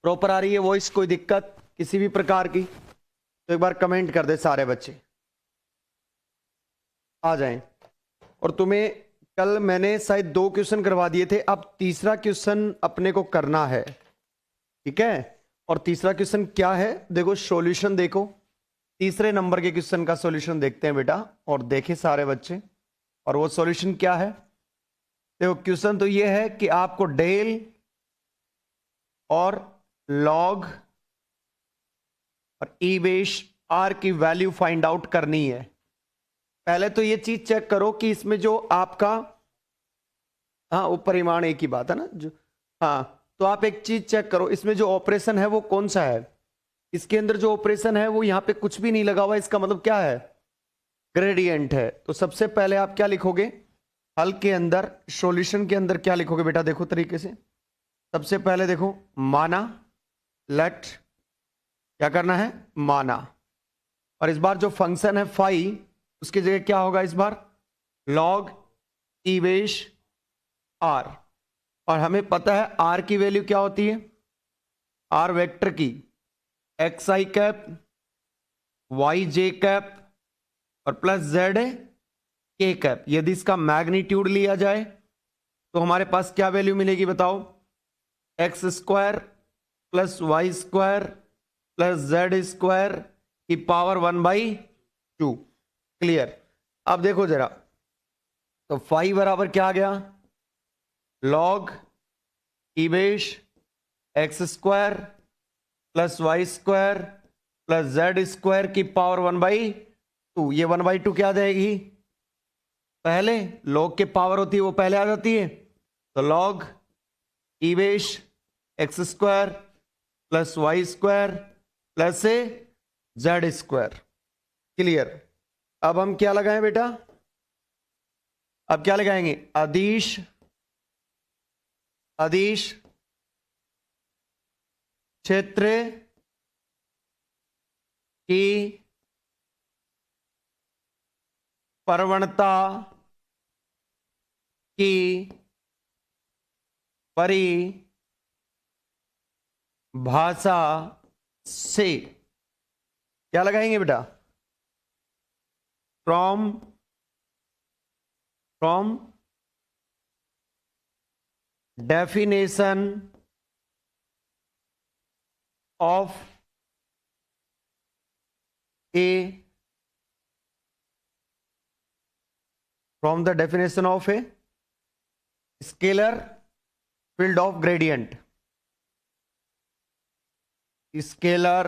Proper आ रही है voice? कोई दिक्कत किसी भी प्रकार की तो एक बार कमेंट कर दे सारे बच्चे, आ जाएं। और तुम्हें कल मैंने शायद 2 क्वेश्चन करवा दिए थे, अब तीसरा क्वेश्चन अपने को करना है, ठीक है? और तीसरा क्वेश्चन क्या है? देखो सॉल्यूशन देखो, तीसरे नंबर के क्वेश्चन का सॉल्यूशन देखते हैं बेटा। और देखे सारे बच्चे, और वो सॉल्यूशन क्या है? देखो क्वेश्चन तो ये है कि आपको डेल और लॉग और ई बेस आर की वैल्यू फाइंड आउट करनी है। पहले तो ये चीज चेक करो कि इसमें जो आपका, हाँ वो परिमाण एक ही बात है ना जो, हाँ तो आप एक चीज चेक करो, इसमें जो ऑपरेशन है वो कौन सा है? इसके अंदर जो ऑपरेशन है वो यहां पे कुछ भी नहीं लगा हुआ, इसका मतलब क्या है? ग्रेडियंट है। तो सबसे पहले आप क्या लिखोगे हल के अंदर, सॉल्यूशन के अंदर क्या लिखोगे बेटा? देखो तरीके से, सबसे पहले देखो माना, लेट, क्या करना है? माना। और इस बार जो फंक्शन है फाई, उसकी जगह क्या होगा इस बार? Log e base R. और हमें पता है आर की वैल्यू क्या होती है? आर वेक्टर की x I cap, Y J cap और प्लस जेड के कैप। यदि इसका मैग्नीट्यूड लिया जाए तो हमारे पास क्या वैल्यू मिलेगी बताओ? X square plus Y square plus Z square की पावर 1/2। क्लियर? अब देखो जरा, तो फाई बराबर क्या आ गया? Log e base x square plus Y square plus Z square की पावर 1/2। ये 1/2 क्या आ जाएगी? पहले लॉग के पावर होती है वो पहले आ जाती है, तो log e base x square plus Y square plus से जेड स्क्वायर। क्लियर? अब हम क्या लगाएं बेटा? अब क्या लगाएंगे? अदिश, अदिश क्षेत्र की प्रवणता की परिभाषा से क्या लगाएंगे बेटा? From definition of A, from the definition of a scalar field of gradient, scalar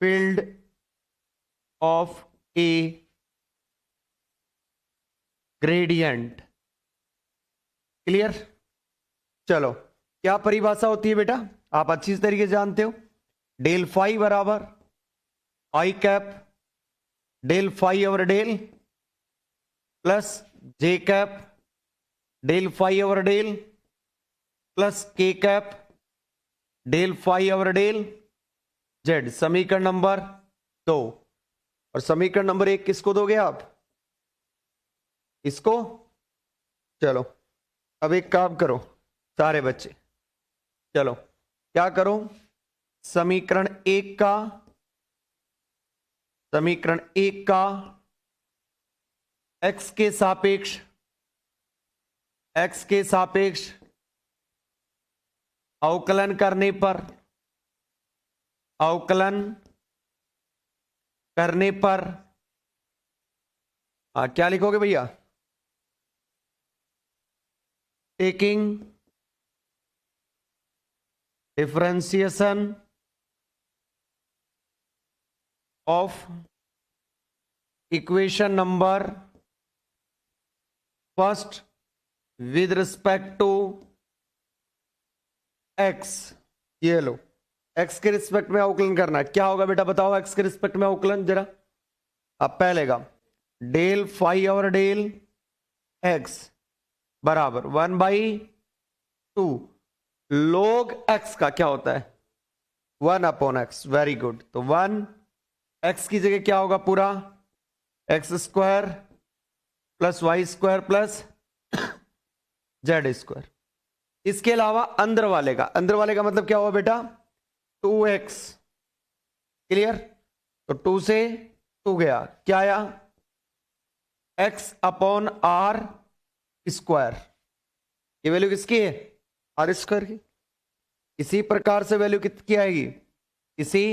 field of A gradient. Clear? चलो, क्या परिभाषा होती है बेटा? आप अच्छी तरीके से जानते हो, डेल फाई बराबर I cap del phi over del plus J cap del phi over del plus के cap del phi over del Z. समीकरण नंबर 2। और समीकरण नंबर 1 किसको दोगे आप? इसको। चलो अब एक काम करो सारे बच्चे, चलो क्या करो? समीकरण 1 का, समीकरण 1 का एक्स के सापेक्ष, एक्स के सापेक्ष अवकलन करने पर, अवकलन करने पर क्या लिखोगे भैया? Taking differentiation of equation number first with respect to x. ये लो, एक्स के रिस्पेक्ट में अवकलन करना है। क्या होगा बेटा बताओ एक्स के रिस्पेक्ट में अवकलन जरा? अब पहले का डेल फाई और डेल एक्स बराबर 1/2 लोग एक्स का क्या होता है? 1/x। Very good. तो 1 एक्स की जगह क्या होगा? पूरा x square plus Y square plus Z square. इसके अलावा अंदर वाले का मतलब क्या हुआ बेटा? 2x। क्लियर? तो 2 से 2 गया, क्या आया? x upon are square. ये वैल्यू किसकी है? आर स्क्वायर की। इसी प्रकार से वैल्यू कितनी आएगी? इसी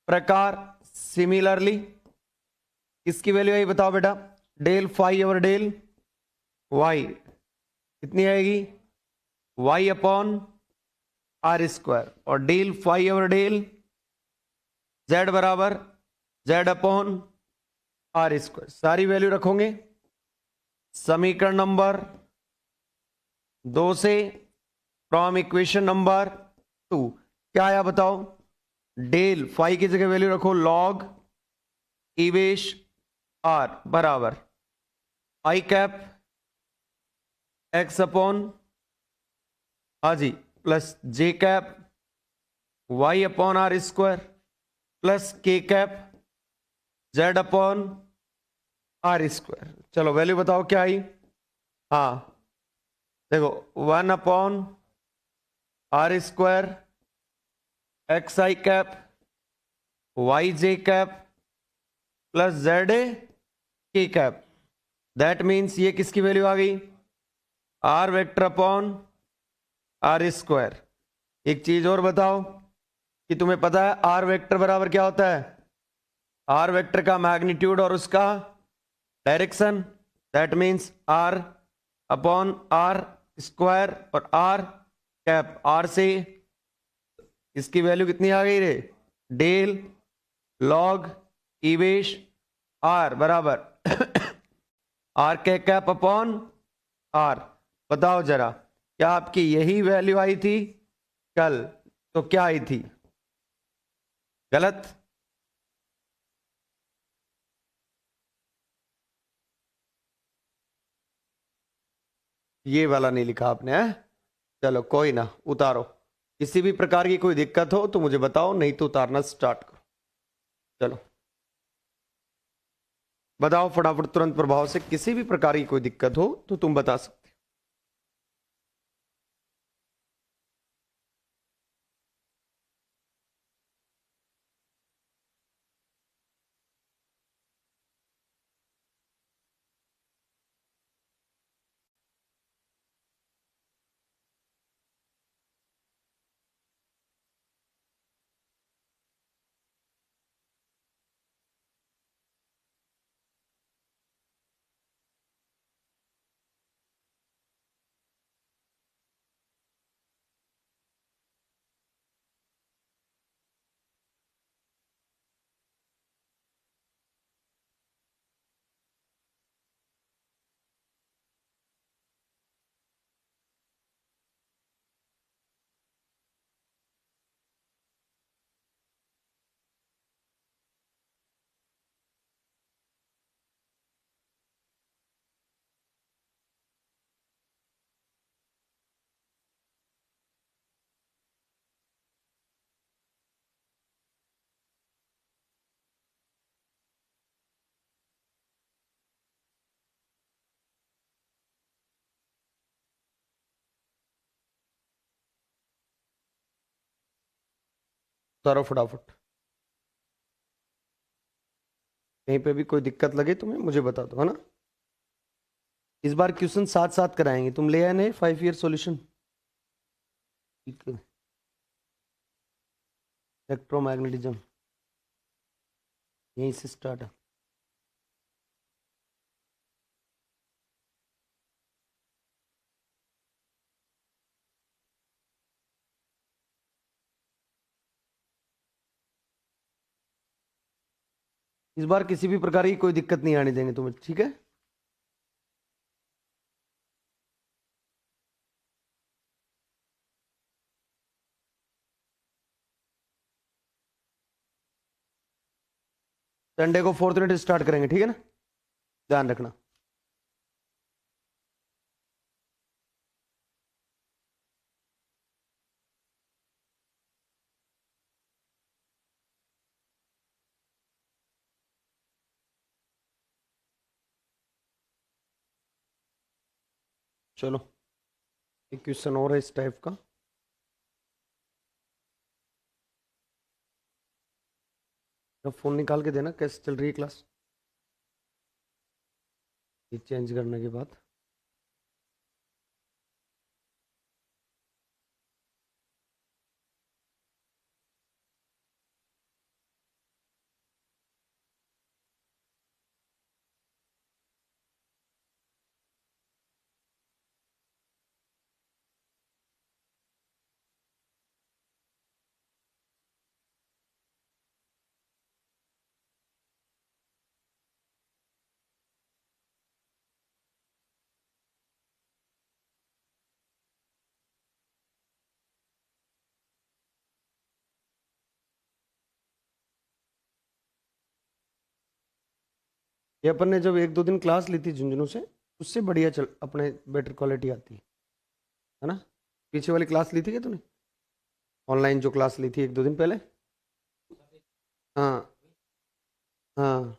प्रकार सिमिलरली किसकी वैल्यू आई बताओ बेटा? Del phi over del Y कितनी आएगी? Y upon are square. और del phi over del Z बराबर जेड अपॉन आर स्क्वायर। सारी वैल्यू रखोगे समीकरण नंबर 2 से फ्रॉम इक्वेशन नंबर 2। क्या आया बताओ? डेल फाई की जगह वैल्यू रखो लॉग इवेश आर बराबर आई कैप एक्स अपॉन हाँ जी plus J cap Y upon are square plus के cap Z upon are square. चलो वैल्यू बताओ क्या आई? हाँ देखो 1 upon are square X I cap Y J cap plus Z K cap. That means ये किसकी वैल्यू आ गई? R vector upon are square. एक चीज और बताओ कि तुम्हें पता है आर वेक्टर बराबर क्या होता है? आर वेक्टर का मैग्नीट्यूड और उसका direction. That means r upon are square और आर कैप। आर से इसकी वैल्यू कितनी आ गई रे? डेल लॉग इवेश आर बराबर आर के कैप अपॉन आर। बताओ जरा क्या आपकी यही वैल्यू आई थी कल? तो क्या आई थी? गलत? ये वाला नहीं लिखा आपने है? चलो कोई ना, उतारो। किसी भी प्रकार की कोई दिक्कत हो तो मुझे बताओ, नहीं तो उतारना स्टार्ट करो। चलो बताओ फटाफट, तुरंत प्रभाव से। किसी भी प्रकार की कोई दिक्कत हो तो तुम बता सकते उतारो फटाफट। कहीं पे भी कोई दिक्कत लगे तुम्हें मुझे बता दो, है ना? इस बार क्वेश्चन साथ साथ कराएंगे। तुम ले आए नहीं 5 ईयर सॉल्यूशन? इलेक्ट्रोमैग्नेटिज्म यहीं से स्टार्ट है। इस बार किसी भी प्रकार की कोई दिक्कत नहीं आने देंगे तुम्हें, ठीक है? संडे को 4th यूनिट स्टार्ट करेंगे, ठीक है ना? ध्यान रखना। चलो एक क्वेश्चन और है इस टाइप का। अब फोन निकाल के देना, कैसे चल रही है क्लास ये चेंज करने के बाद। ये अपन ने जब 1-2 दिन क्लास ली थी झुंझुनू से, उससे बढ़िया चल अपने बेटर क्वालिटी आती है ना। पीछे वाली क्लास ली थी क्या तूने, ऑनलाइन जो क्लास ली थी 1-2 दिन पहले? हाँ हाँ,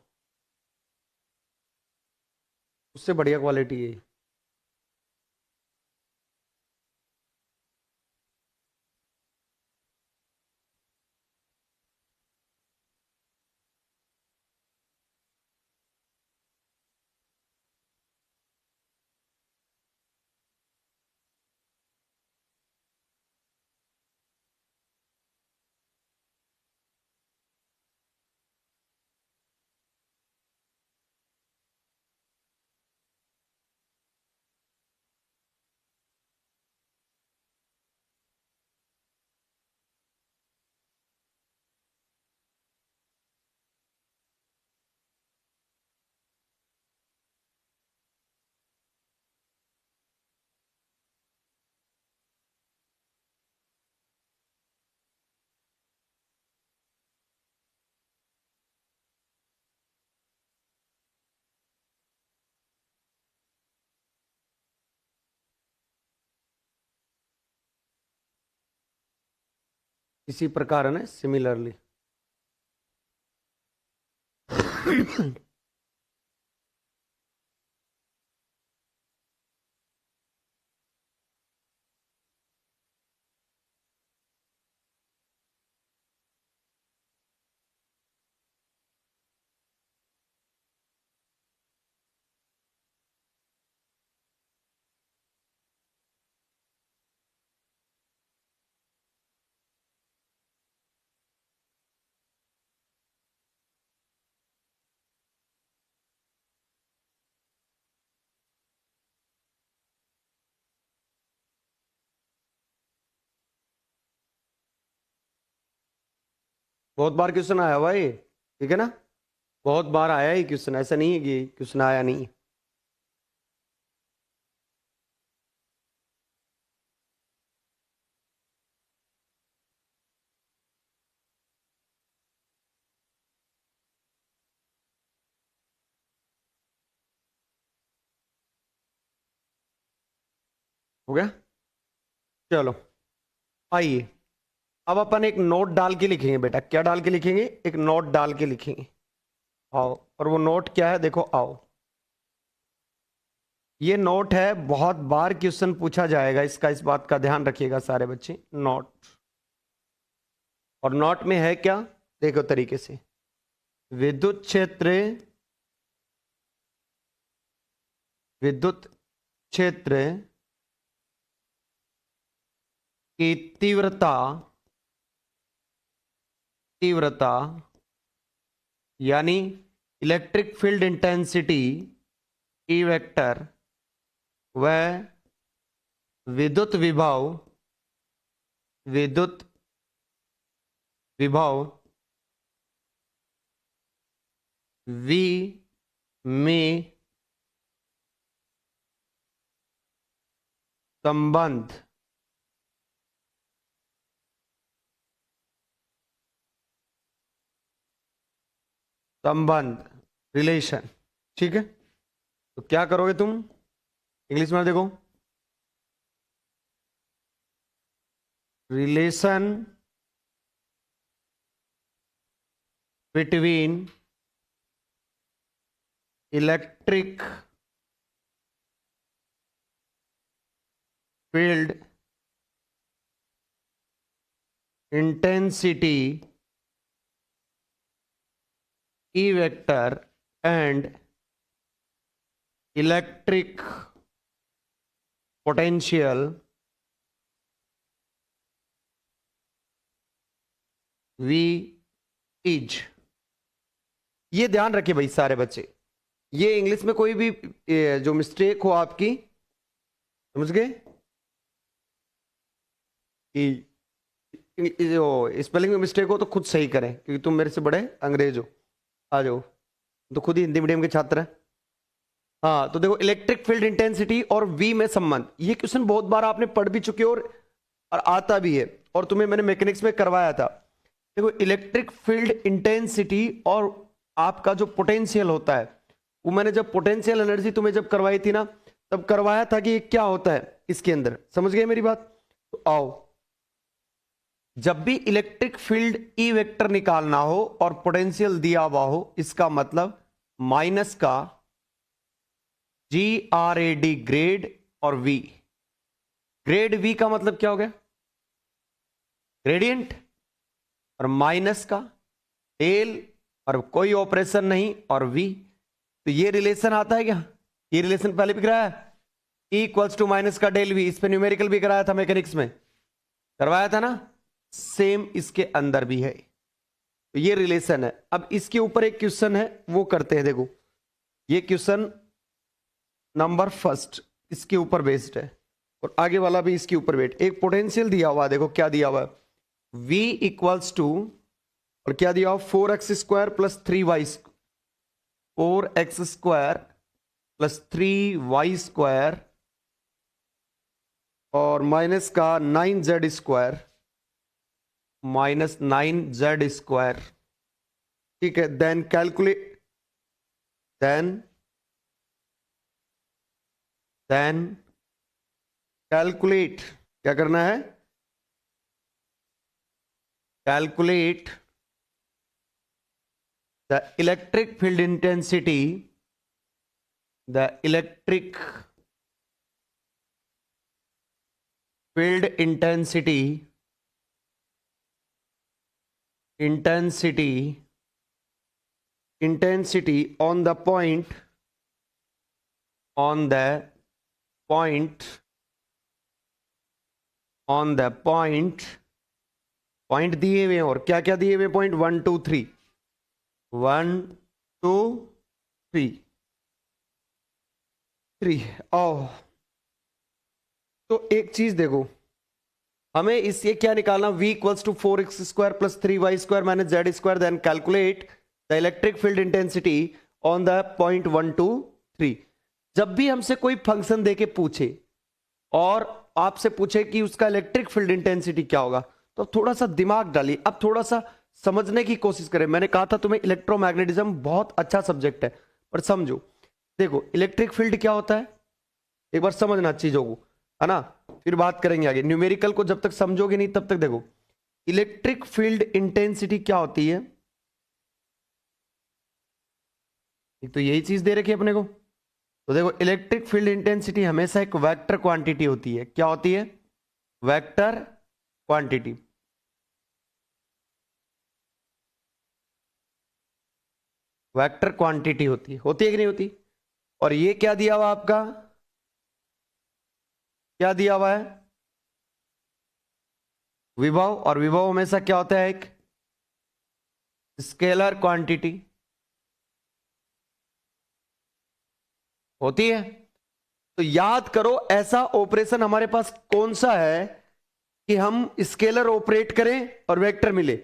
उससे बढ़िया क्वालिटी है। इसी प्रकार है ना, सिमिलरली। बहुत बार क्वेश्चन आया हुआ ये, ठीक है ना, बहुत बार आया ही क्वेश्चन, ऐसा नहीं है कि क्वेश्चन आया नहीं। हो गया, चलो आइए। अब अपन एक नोट डाल के लिखेंगे बेटा, क्या डाल के लिखेंगे, एक नोट डाल के लिखेंगे। आओ, और वो नोट क्या है देखो, आओ। ये नोट है, बहुत बार क्वेश्चन पूछा जाएगा इसका, इस बात का ध्यान रखिएगा सारे बच्चे। नोट, और नोट में है क्या, देखो तरीके से, विद्युत क्षेत्र, विद्युत क्षेत्र की तीव्रता, तीव्रता यानी electric field intensity E vector, व विद्युत विभव, विद्युत विभव वी में संबंध, संबंध, रिलेशन, ठीक है। तो क्या करोगे तुम, इंग्लिश में देखो, relation between electric field intensity E vector and electric potential V is। ये ध्यान रखिए भाई सारे बच्चे, ये इंग्लिश में कोई भी जो मिस्टेक हो आपकी, समझ गए, कि जो स्पेलिंग में मिस्टेक हो तो खुद सही करें, क्योंकि तुम मेरे से बड़े अंग्रेज हो। आ जाओ, तो खुद ही हिंदी मीडियम के छात्र हैं। हाँ तो देखो, इलेक्ट्रिक फील्ड इंटेंसिटी और वी में संबंध, ये क्वेश्चन बहुत बार आपने पढ़ भी चुके हो और आता भी है, और तुम्हें मैंने मैकेनिक्स में करवाया था। देखो, इलेक्ट्रिक फील्ड इंटेंसिटी और आपका जो पोटेंशियल होता है, वो मैंने जब पोटेंशियल एनर्जी तुम्हें जब करवाई थी ना, तब करवाया था कि ये क्या होता है इसके अंदर। समझ गए मेरी बात? तो आओ, जब भी इलेक्ट्रिक फील्ड ई वेक्टर निकालना हो और पोटेंशियल दिया हुआ हो, इसका मतलब माइनस का GRAD ग्रेड और V। ग्रेड V का मतलब क्या हो गया? ग्रेडियंट, और माइनस का डेल और कोई ऑपरेशन नहीं और V। तो ये रिलेशन आता है क्या? ये रिलेशन पहले भी कराया है, E इक्वल्स टू माइनस का डेल V। इस पे न्यूमेरिकल भी कराया था, मैकेनिक्स में करवाया था ना। सेम इसके अंदर भी है, तो ये रिलेशन है। अब इसके ऊपर एक क्वेश्चन है, वो करते हैं। देखो, ये क्वेश्चन नंबर फर्स्ट इसके ऊपर बेस्ड है, और आगे वाला भी इसके ऊपर बेस्ड। एक पोटेंशियल दिया हुआ, देखो क्या दिया हुआ है, V इक्वल्स टू, और क्या दिया हुआ, 4x square plus 3y, 4x square plus 3y square, और माइनस का 9z square, minus 9z square. ठीक है, देन कैलकुलेट, देन कैलकुलेट, क्या करना है? Calculate the electric field intensity, the electric field intensity on the point, point दिए हुए हैं, और क्या क्या दिए हुए पॉइंट, 1 2 3, 1 2 3। आओ, तो एक चीज देखो, हमें इससे क्या निकालना, V equals to 4x square plus 3y square minus z square, then calculate the electric field intensity on the point 1 2 3। जब भी हमसे कोई फंक्शन देके पूछे और आपसे पूछे कि उसका इलेक्ट्रिक फील्ड इंटेंसिटी क्या होगा, तो थोड़ा सा दिमाग डालिए, अब थोड़ा सा समझने की कोशिश करें। मैंने कहा था तुम्हें इलेक्ट्रोमैग्नेटिज्म बहुत अच्छा सब्जेक्ट है, पर समझो। देखो, इलेक्ट्रिक फील्ड क्या होता है, एक बार समझना चीजों को, है ना, फिर बात करेंगे आगे। न्यूमेरिकल को जब तक समझोगे नहीं तब तक देखो, इलेक्ट्रिक फील्ड इंटेंसिटी क्या होती है। एक तो यही चीज दे रखी है अपने को, तो देखो, इलेक्ट्रिक फील्ड इंटेंसिटी हमेशा एक वेक्टर क्वांटिटी होती है। क्या होती है? Vector quantity. वेक्टर क्वांटिटी होती है कि नहीं होती? और ये क्या दिया हुआ आपका, क्या दिया हुआ है? विभव, और विभव हमेशा क्या होता है? एक स्केलर क्वांटिटी होती है। तो याद करो, ऐसा ऑपरेशन हमारे पास कौन सा है कि हम स्केलर ऑपरेट करें और वेक्टर मिले।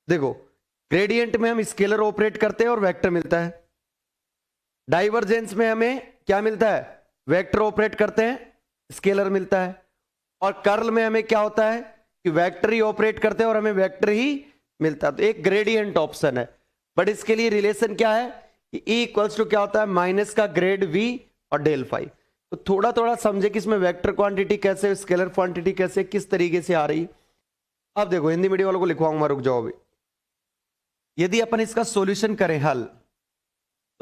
देखो, ग्रेडियंट में हम स्केलर ऑपरेट करते हैं और वेक्टर मिलता है। डाइवर्जेंस में हमें क्या मिलता है? वेक्टर ऑपरेट करते हैं, स्केलर मिलता है। और कर्ल में हमें क्या होता है कि वेक्टर ही ऑपरेट करते हैं और हमें वेक्टर ही मिलता है। तो एक ग्रेडियंट ऑप्शन है, बट इसके लिए रिलेशन क्या है कि E इक्वल्स टू क्या होता है, माइनस का ग्रेड V और डेल फाई। तो थोड़ा थोड़ा समझे कि इसमें वेक्टर क्वांटिटी कैसे, स्केलर क्वांटिटी कैसे, किस तरीके से आ रही। अब देखो, हिंदी मीडियम वालों को लिखवाऊंगा, रुक जाओ अभी। यदि अपन इसका सॉल्यूशन करें हल,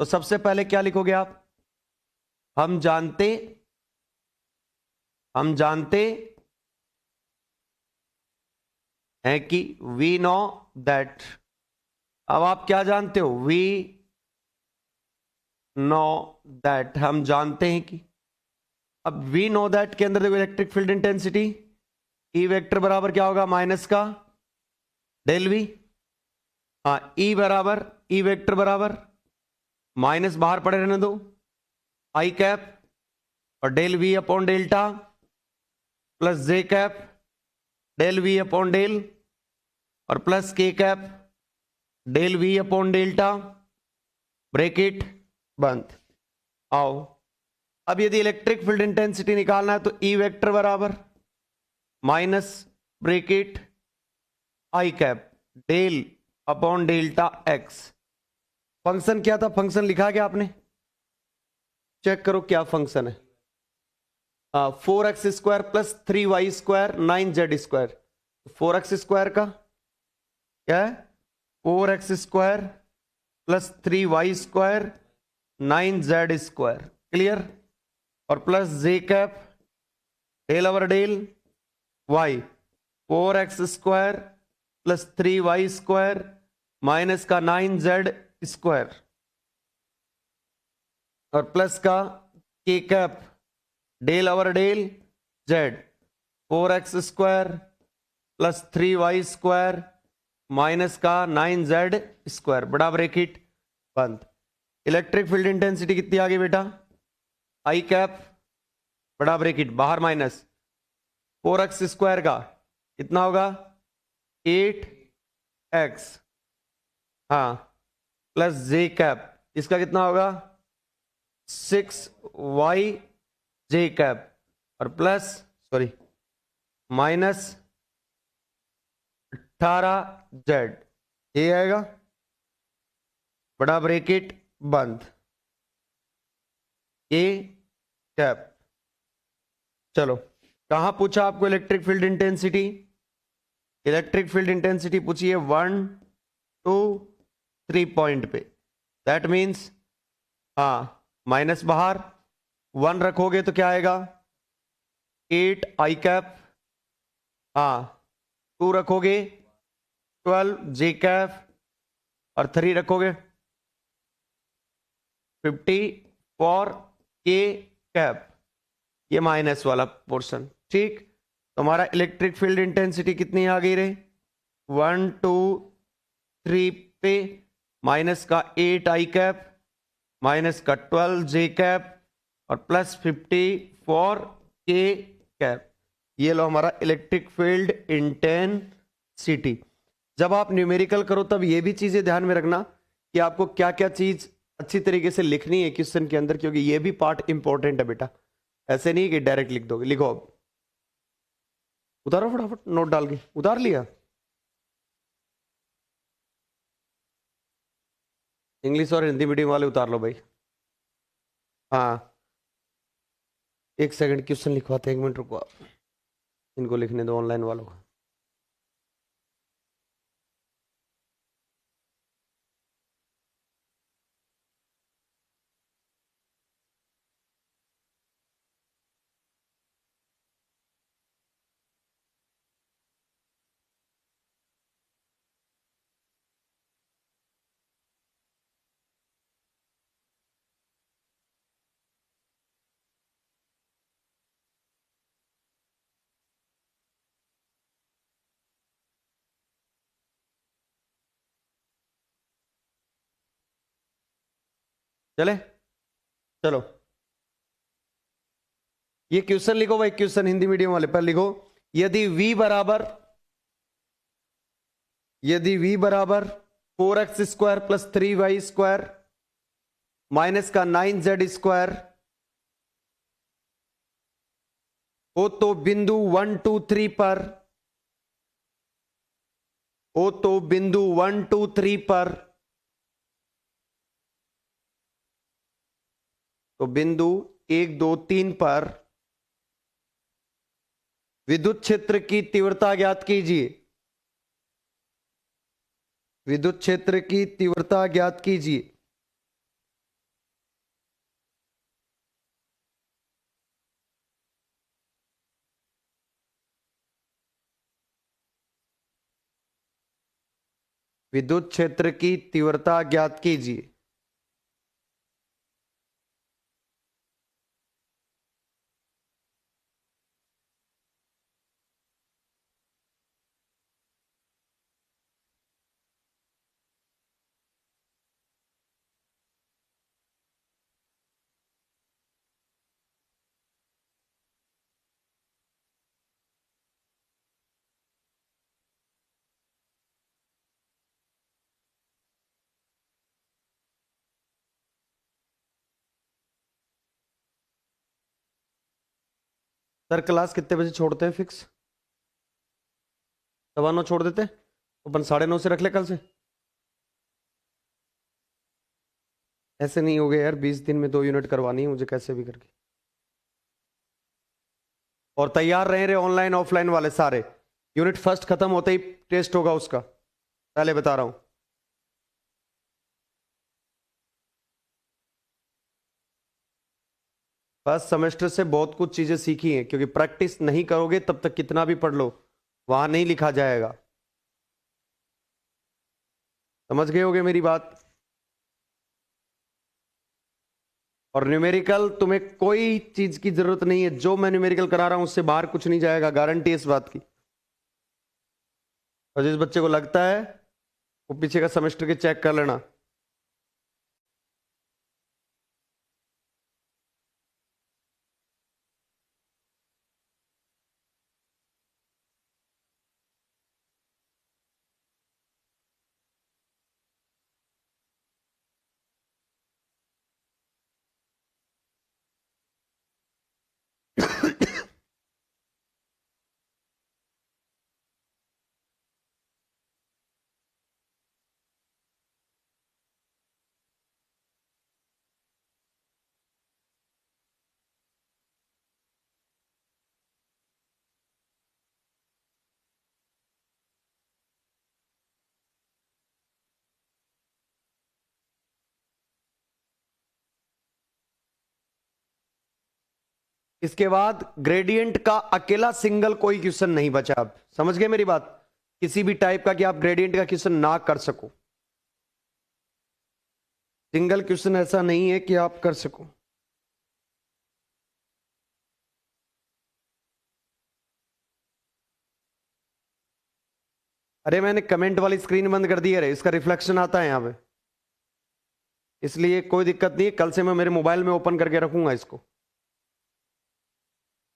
तो सबसे पहले क्या लिखोगे आप? हम जानते हम जानते हैं कि वी नो दैट। अब आप क्या जानते हो? वी नो दैट, हम जानते हैं कि। अब वी नो दैट के अंदर देखो इलेक्ट्रिक फील्ड इंटेंसिटी ई वेक्टर बराबर क्या होगा? माइनस का डेल वी। हाँ, ई बराबर ई वेक्टर बराबर माइनस बाहर पड़े रहने दो आई कैप और del V upon delta plus जे cap del V upon del और प्लस के cap del V upon delta, bracket बंद। आओ, अब यदि इलेक्ट्रिक फील्ड इंटेंसिटी निकालना है तो ई वेक्टर बराबर minus bracket I cap del upon delta X. Function क्या था? फंक्शन लिखा क्या आपने? चेक करो क्या फंक्शन है। 4x² plus 3y² 9z²। 4x² का क्या है? 4x² plus 3y² 9z²। Clear? और प्लस जे cap del over del y 4x² plus 3y² minus का 9z² और प्लस का K cap del over del z 4x² plus 3y² minus का 9z², बड़ा bracket बंद। इलेक्ट्रिक फील्ड इंटेंसिटी कितनी आ गई बेटा? आई कैप बड़ा ब्रैकेट बाहर माइनस 4x² का कितना होगा? 8x, हाँ, प्लस जे कैप इसका कितना होगा? 6y और प्लस माइनस 18z, ये आएगा बड़ा ब्रैकेट बंद ए कैप। चलो, कहां पूछा आपको electric field intensity? Electric field intensity पूछी है 1 2 3 पॉइंट पे। दैट मीन्स हाँ, माइनस बाहर 1 रखोगे तो क्या आएगा? 8 आई कैप, हाँ, 2 रखोगे 12 जे कैप और 3 रखोगे 54 के कैप, ये माइनस वाला पोर्शन। ठीक, तो हमारा इलेक्ट्रिक फील्ड इंटेंसिटी कितनी आ गई रे? 1 2 3 पे माइनस का 8 आई कैप माइनस का 12 जे कैप और प्लस 54 के कैप। ये लो हमारा इलेक्ट्रिक फील्ड इंटेंसिटी। जब आप न्यूमेरिकल करो तब ये भी चीजें ध्यान में रखना कि आपको क्या क्या चीज अच्छी तरीके से लिखनी है क्वेश्चन के अंदर, क्योंकि ये भी पार्ट इंपॉर्टेंट है बेटा। ऐसे नहीं कि डायरेक्ट लिख दोगे। लिखो, अब उतारो फटाफट, नोट डाल के उतार लिया। इंग्लिश और हिंदी मीडियम वाले उतार लो भाई। हाँ, एक सेकंड, क्वेश्चन लिखवाते हैं, 1 मिनट रुको आप, इनको लिखने दो ऑनलाइन वालों को। चले, चलो, ये क्वेश्चन लिखो भाई, क्वेश्चन हिंदी मीडियम वाले पर लिखो। यदि v बराबर 4x² प्लस 3y² माइनस का 9z² हो तो बिंदु 1 2 3 पर तो बिंदु 1 2 3 पर विद्युत क्षेत्र की तीव्रता ज्ञात कीजिए। विद्युत क्षेत्र की तीव्रता ज्ञात कीजिए। विद्युत क्षेत्र की तीव्रता ज्ञात कीजिए। सर क्लास कितने बजे छोड़ते हैं फिक्स? 9:15 छोड़ देते, अपन 9:30 से रख ले कल से। ऐसे नहीं हो गया यार, 20 दिन में 2 यूनिट करवानी है मुझे कैसे भी करके। और तैयार रहे ऑनलाइन ऑफलाइन वाले सारे। यूनिट फर्स्ट खत्म होते ही टेस्ट होगा उसका, पहले बता रहा हूं। फर्स्ट सेमेस्टर से बहुत कुछ चीजें सीखी हैं, क्योंकि प्रैक्टिस नहीं करोगे तब तक कितना भी पढ़ लो वहां नहीं लिखा जाएगा। समझ गए होगे मेरी बात? और न्यूमेरिकल तुम्हें कोई चीज की जरूरत नहीं है, जो मैं न्यूमेरिकल करा रहा हूं उससे बाहर कुछ नहीं जाएगा, गारंटी है इस बात की। और जिस बच्चे को लगता है वो पीछे का सेमेस्टर के चेक कर लेना। इसके बाद ग्रेडियंट का अकेला सिंगल कोई क्वेश्चन नहीं बचा। अब समझ गए मेरी बात? किसी भी टाइप का कि आप ग्रेडियंट का क्वेश्चन ना कर सको, सिंगल क्वेश्चन ऐसा नहीं है कि आप कर सको। अरे मैंने कमेंट वाली स्क्रीन बंद कर दी है रे, इसका रिफ्लेक्शन आता है यहां पे, इसलिए कोई दिक्कत नहीं है। कल से मैं मेरे मोबाइल में ओपन करके रखूंगा इसको।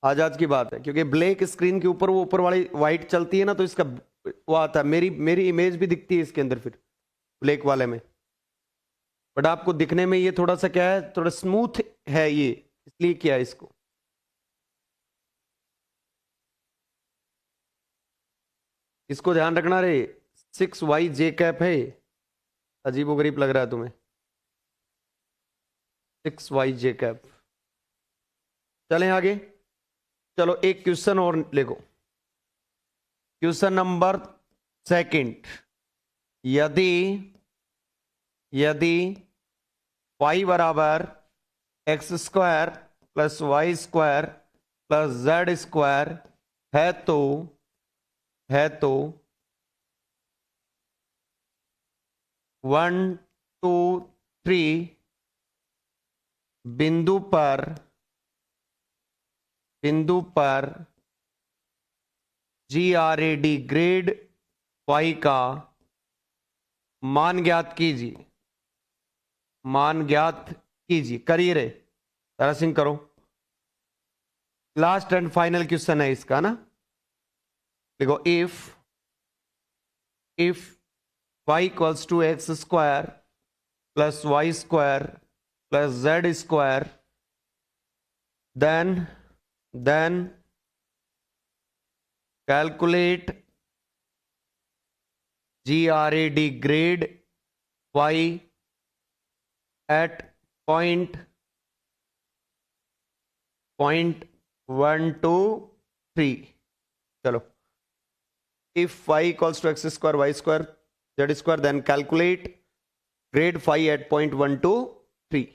आज की बात है, क्योंकि ब्लैक स्क्रीन के ऊपर वो ऊपर वाली व्हाइट चलती है ना, तो इसका वो आता है, मेरी मेरी इमेज भी दिखती है इसके अंदर फिर ब्लैक वाले में। बट आपको दिखने में ये थोड़ा सा क्या है, थोड़ा स्मूथ है ये, इसलिए किया है इसको। इसको ध्यान रखना रे, 6YJ कैप है। अजीबोगरीब लग रहा है तुम्हें? 6YJ cap. चलें आगे। चलो एक क्वेश्चन और लिखो। Question number second. यदि यदि y बराबर x² plus y² plus z² है तो 1 2 3 बिंदु पर GRAD ग्रेड y का मान ज्ञात कीजिए। मान ज्ञात कीजिए, करिए रे तारा सिंह, करो। लास्ट एंड फाइनल क्वेश्चन है इसका ना। देखो, if y equals to x² plus y² plus z², then calculate GRAD grade y at point 1 2 3। चलो, if y equals to x² y² z², then calculate grade phi at point 1 2 3।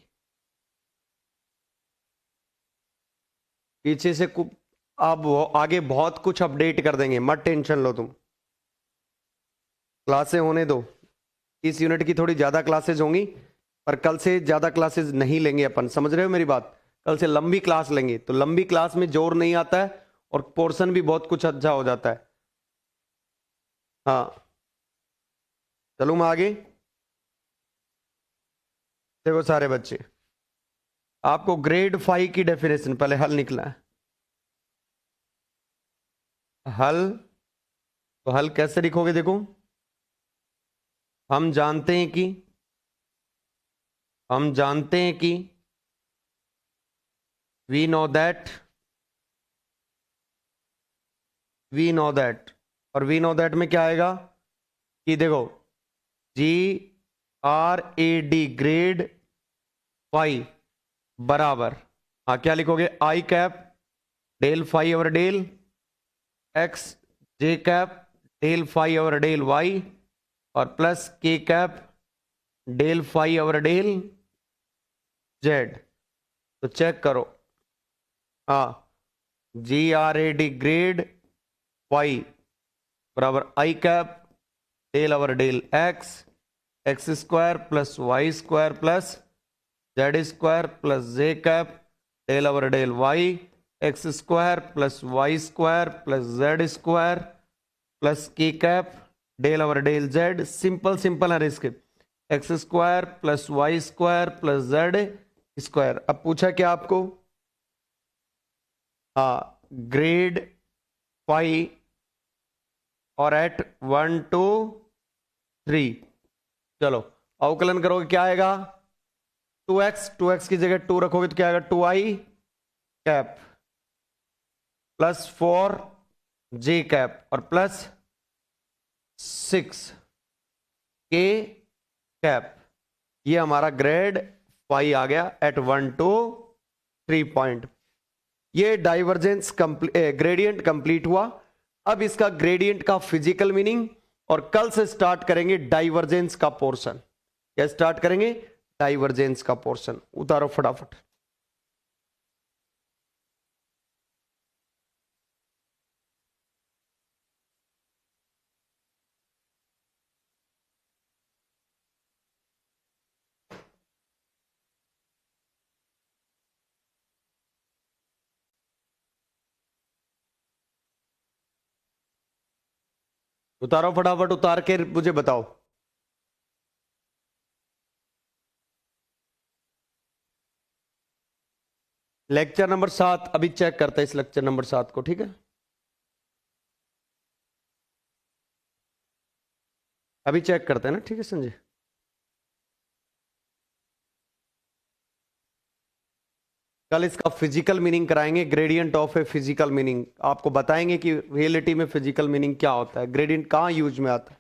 पीछे से अब आगे बहुत कुछ अपडेट कर देंगे, मत टेंशन लो तुम, क्लासें होने दो। इस यूनिट की थोड़ी ज़्यादा क्लासेज होंगी, पर कल से ज़्यादा क्लासेज नहीं लेंगे अपन, समझ रहे हो मेरी बात? कल से लंबी क्लास लेंगे, तो लंबी क्लास में जोर नहीं आता है और पोर्शन भी बहुत कुछ अच्छा हो जाता है। हाँ, चलूँ मैं आगे। देखो सारे बच्चे, आपको ग्रेड 5 की डेफिनेशन पहले हल निकला है। हल, तो हल कैसे लिखोगे? देखो, हम जानते हैं कि वी नो दैट और वी नो दैट में क्या आएगा कि देखो GRAD ग्रेड 5 बराबर, हाँ क्या लिखोगे? I cap del 5 over del X, J cap del 5 over del Y, और प्लस के cap del 5 over del Z. तो चेक करो, हाँ GRAD ग्रेड 5 बराबर I cap del over del X square plus Y square plus Z square plus J cap del over del Y, X square plus Y square plus Z square plus के cap del over del Z. Simple simple है इसके, x square plus Y square plus Z square. अब पूछा क्या आपको? हाँ, grade 5 और eight 1 2 3। चलो अवकलन करोगे, क्या आएगा? 2x की जगह 2 रखोगे तो क्या आएगा? 2i cap plus 4j cap और प्लस 6k कैप। ये हमारा ग्रेड 5 आ गया एट 1 2 3 पॉइंट। ये डाइवर्जेंस ग्रेडियंट कंप्लीट हुआ। अब इसका ग्रेडियंट का फिजिकल मीनिंग, और कल से स्टार्ट करेंगे डाइवर्जेंस का पोर्शन। क्या स्टार्ट करेंगे? डाइवर्जेंस का पोर्शन। उतारो फटाफट। उतारो फटाफट, उतार के मुझे बताओ। लेक्चर नंबर 7 अभी चेक करते हैं, इस लेक्चर नंबर 7 को, ठीक है? अभी चेक करते हैं ना, ठीक है संजय? कल इसका फिजिकल मीनिंग कराएंगे, gradient of a physical meaning. आपको बताएंगे कि रियलिटी में फिजिकल मीनिंग क्या होता है, ग्रेडियंट कहाँ यूज में आता है।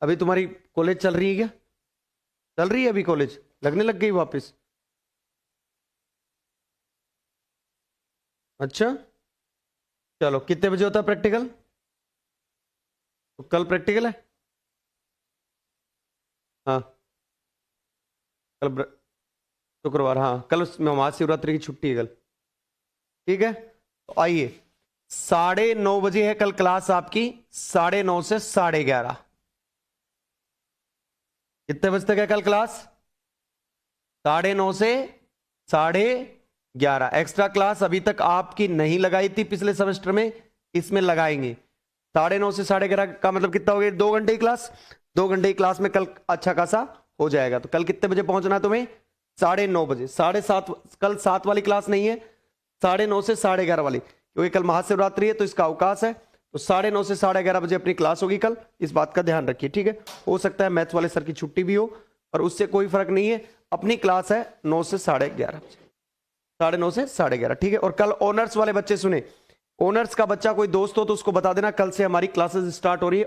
अभी तुम्हारी कॉलेज चल रही है क्या? चल रही है अभी कॉलेज? लगने लग गई वापस? अच्छा, चलो कितने बजे होता है प्रैक्टिकल? तो कल प्रैक्टिकल है? हाँ कल शुक्रवार, हाँ कल महाशिवरात्रि की छुट्टी है कल, ठीक है? तो आइए, 9:30 है कल क्लास आपकी, 9:30 से 11:30। कितने बजे तक है कल क्लास? 9:30 से 11:30। एक्स्ट्रा क्लास अभी तक आपकी नहीं लगाई थी पिछले सेमेस्टर में, इसमें लगाएंगे। 9:30 से 11:30 का मतलब कितना हो गया? 2 घंटे की क्लास। 2 घंटे की क्लास में कल अच्छा खासा हो जाएगा। तो कल कितने बजे पहुंचना है तुम्हें? 9:30 बजे। 7:30, कल 7 वाली क्लास नहीं है, 9:30 से 11:30 वाली। क्योंकि कल महाशिवरात्रि है तो इसका अवकाश है, तो 9:30 से 11:30 बजे अपनी क्लास होगी कल, इस बात का ध्यान रखिए, ठीक है। हो सकता है मैथ्स वाले सर की छुट्टी भी हो, पर उससे कोई फर्क नहीं है, अपनी क्लास है 9 से 11:30 बजे, 9:30 से 11:30, ठीक है। और कल ऑनर्स वाले बच्चे सुने, ऑनर्स का बच्चा कोई दोस्त हो तो उसको बता देना कल से हमारी क्लासेस स्टार्ट हो रही है,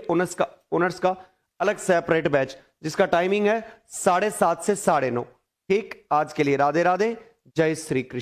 ऑनर्स का अलग सेपरेट बैच, जिसका टाइमिंग है 7:30 से 9:30, ठीक। आज के लिए राधे राधे, जय श्री कृष्ण।